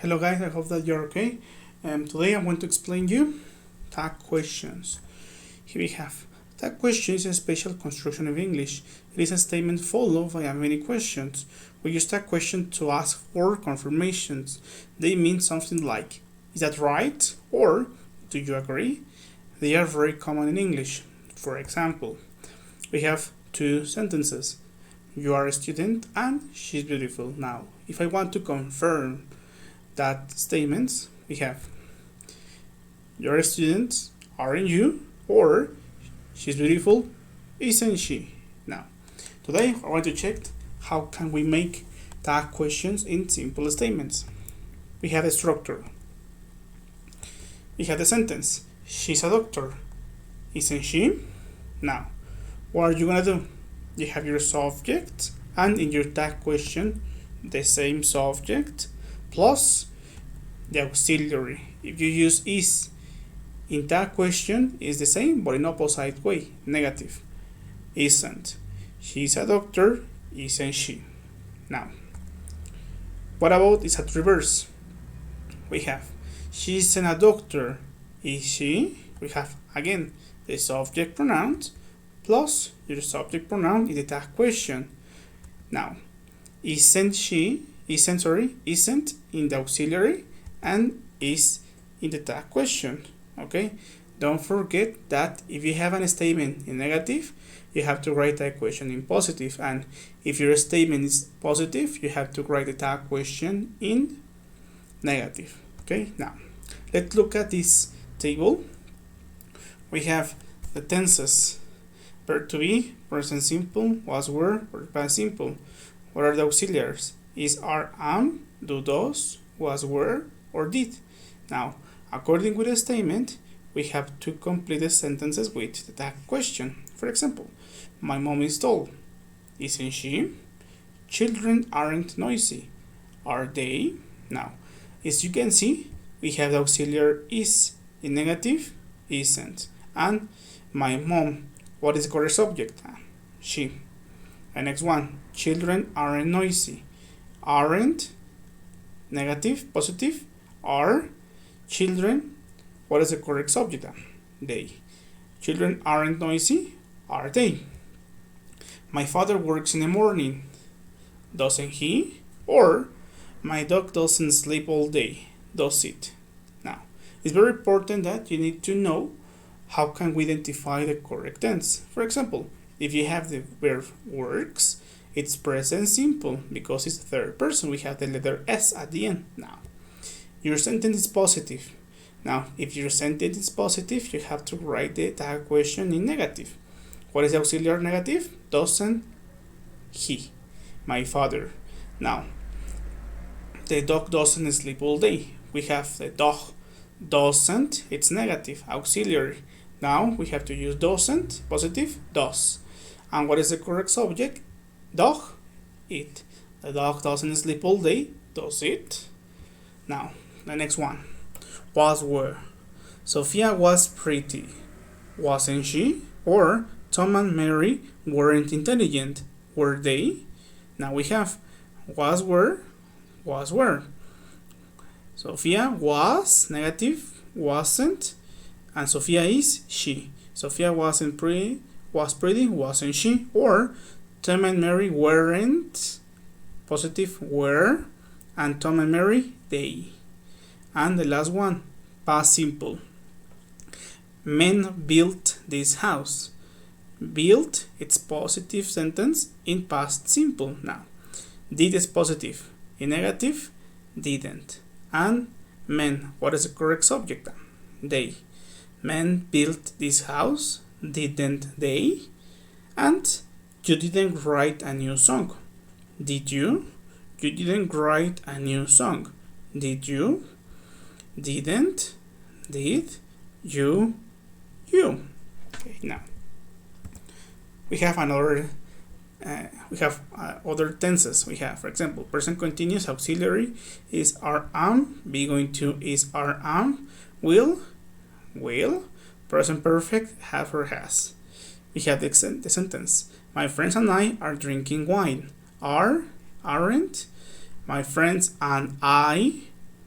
Hello guys, I hope that you're okay. Today I'm going to explain you tag questions. Here we have tag question is a special construction of English. It is a statement followed by many questions. We use tag question to ask for confirmations. They mean something like, is that right? Or, do you agree? They are very common in English. For example, we have two sentences. You are a student and she's beautiful. Now, if I want to confirm that statements, we have you're a student, aren't you? Or she's beautiful, isn't she? Now, today I want to check how can we make tag questions in simple statements. We have a structure. We have the sentence, she's a doctor, isn't she? Now, what are you gonna do? You have your subject and in your tag question the same subject plus the auxiliary. If you use is in tag question, is the same but in opposite way, negative. Isn't. She's a doctor, isn't she? Now, what about is at reverse? We have she isn't a doctor, is she? We have again the subject pronoun plus your subject pronoun in the tag question. Now, isn't in the auxiliary and is in the tag question. Okay, don't forget that if you have a statement in negative, you have to write that question in positive, and if your statement is positive, you have to write the tag question in negative. Okay, now let's look at this table. We have the tenses: verb to be, present simple, was, were, or past simple. What are the auxiliaries? Is, are, am, do, does, was, were, or did. Now, according with the statement, we have to complete the sentences with the tag question. For example, my mom is tall, isn't she? Children aren't noisy, are they? Now, as you can see, we have the auxiliary is in negative, isn't. And my mom, what is the correct subject? She. And next one, children aren't noisy, aren't, negative, positive, are. Children, what is the correct subject? They. Children aren't noisy, are they? My father works in the morning, doesn't he? Or my dog doesn't sleep all day, does it? Now, it's very important that you need to know how can we identify the correct tense. For example, if you have the verb works, it's present simple because it's the third person. We have the letter S at the end. Now, your sentence is positive. Now, if your sentence is positive, you have to write the tag question in negative. What is the auxiliary negative? Doesn't he? My father. Now, the dog doesn't sleep all day. We have the dog doesn't, it's negative, auxiliary. Now, we have to use doesn't, positive, does. And what is the correct subject? Dog, it. The dog doesn't sleep all day, does it? Now, the next one. Was, were. Sophia was pretty, wasn't she? Or Tom and Mary weren't intelligent, were they? Now we have was, were, was, were. Sophia was, negative, wasn't, and Sophia is she. Sophia was pretty, wasn't she? Or Tom and Mary weren't, positive, were, and Tom and Mary, they. And the last one, past simple. Men built this house. Built, it's positive sentence in past simple. Now, did is positive. In negative, didn't. And men, what is the correct subject? They. Men built this house, didn't they? And you didn't write a new song. Did you? You didn't write a new song. Did you? Didn't, did, you. Okay, now we have another. Other tenses. We have, for example, present continuous auxiliary is are, am. Be going to is are, am. Will. Present perfect have or has. We have the sentence. My friends and I are drinking wine. Are, aren't. My friends and I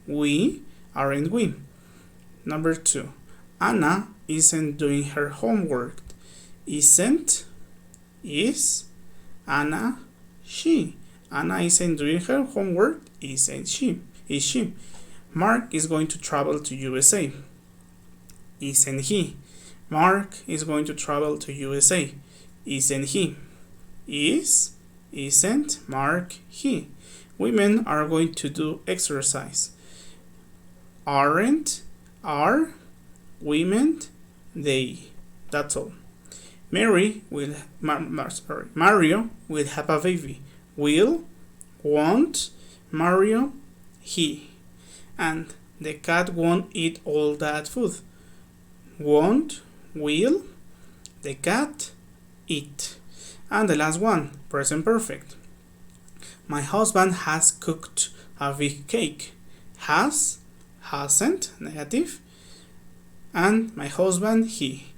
we, aren't we? Number 2, Anna isn't doing her homework. Isn't, is, Anna, she. Anna isn't doing her homework. Isn't she? Is she? Mark is going to travel to USA. Isn't he? Mark is going to travel to USA. Isn't he? Is, isn't, Mark, he. Women are going to do exercise. Aren't, are, women, they. That's all. Mario will have a baby. Will, won't, Mario, he. And the cat won't eat all that food. Won't, will, the cat, eat. And the last one, present perfect. My husband has cooked a big cake. Has, hasn't, negative. And my husband, he.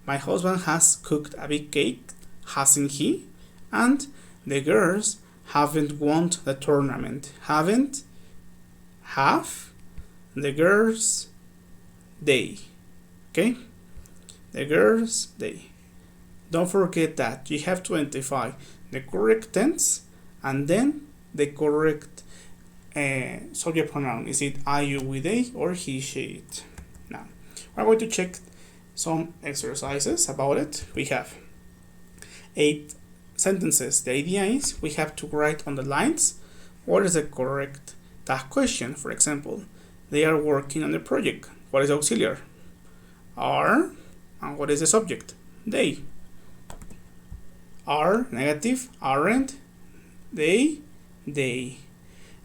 My husband has cooked a big cake. Hasn't he? And the girls haven't won the tournament. Haven't, have, the girls, they. Okay? The girls, they. Don't forget that you have to identify the correct tense and then the correct subject pronoun. Is it I, you, we, they, or he, she, it? Now, we're going to check some exercises about it. We have 8 sentences. The idea is we have to write on the lines what is the correct tag question. For example, they are working on the project. What is the auxiliary? Are, and what is the subject? They. Are, negative, aren't, they. The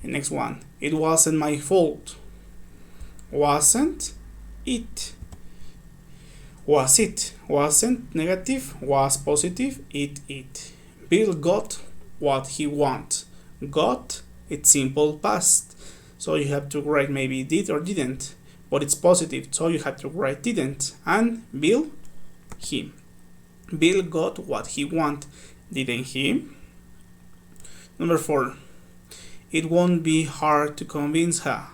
next one, it wasn't my fault. Wasn't, it. Was it, wasn't, negative, was positive, it. Bill got what he want. Got, it's simple past. So you have to write maybe did or didn't, but it's positive, so you have to write didn't. And Bill, he. Bill got what he want, didn't he? Number 4. It won't be hard to convince her.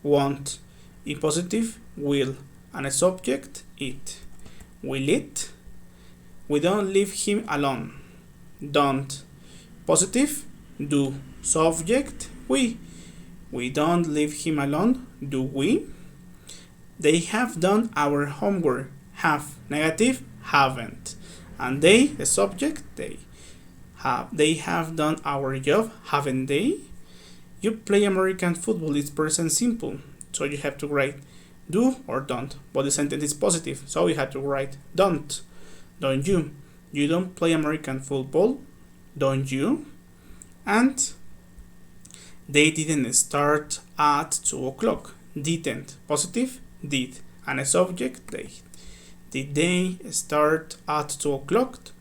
Won't. In positive, will. And a subject, it. Will it? We don't leave him alone. Don't. Positive, do. Subject, we. We don't leave him alone, do we? They have done our homework. Have. Negative, haven't. And they, the subject, they. They have done our job, haven't they? You play American football, it's present simple. So you have to write do or don't. But the sentence is positive, so you have to write don't. Don't you? You don't play American football, don't you? And they didn't start at 2 o'clock. Didn't. Positive, did. And a subject, they. Did they start at 2 o'clock?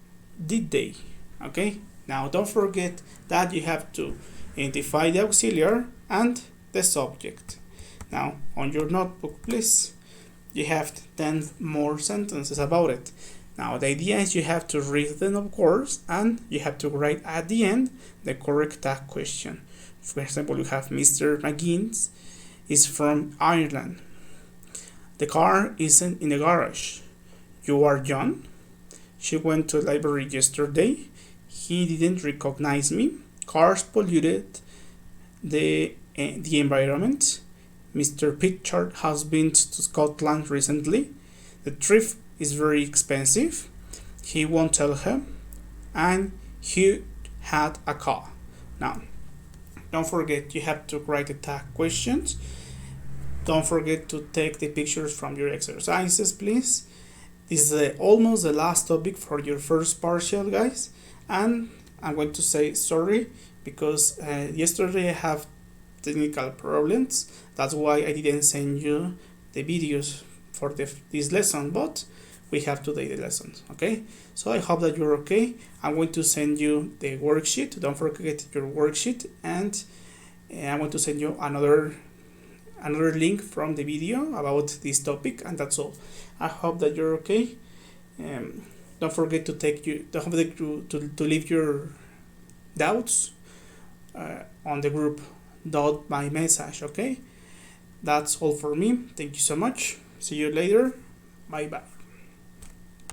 Did they? Okay? Now don't forget that you have to identify the auxiliary and the subject. Now on your notebook, please, you have 10 more sentences about it. Now the idea is you have to read them, of course, and you have to write at the end the correct tag question. For example, you have Mr. McGinnis is from Ireland. The car isn't in the garage. You are John. She went to the library yesterday. He didn't recognize me. Cars polluted the environment. Mr. Pritchard has been to Scotland recently. The trip is very expensive. He won't tell her. And he had a car. Now, don't forget you have to write the tag questions. Don't forget to take the pictures from your exercises, please. This is almost the last topic for your first partial, guys. And I'm going to say sorry because yesterday I have technical problems. That's why I didn't send you the videos for this lesson, but we have today the lessons. Okay, so I hope that you're okay. I'm going to send you the worksheet. Don't forget your worksheet, and I'm going to send you another link from the video about this topic, and that's all. I hope that you're okay. Don't forget to leave your doubts on the group. Dot my message, okay? That's all for me. Thank you so much. See you later. Bye bye.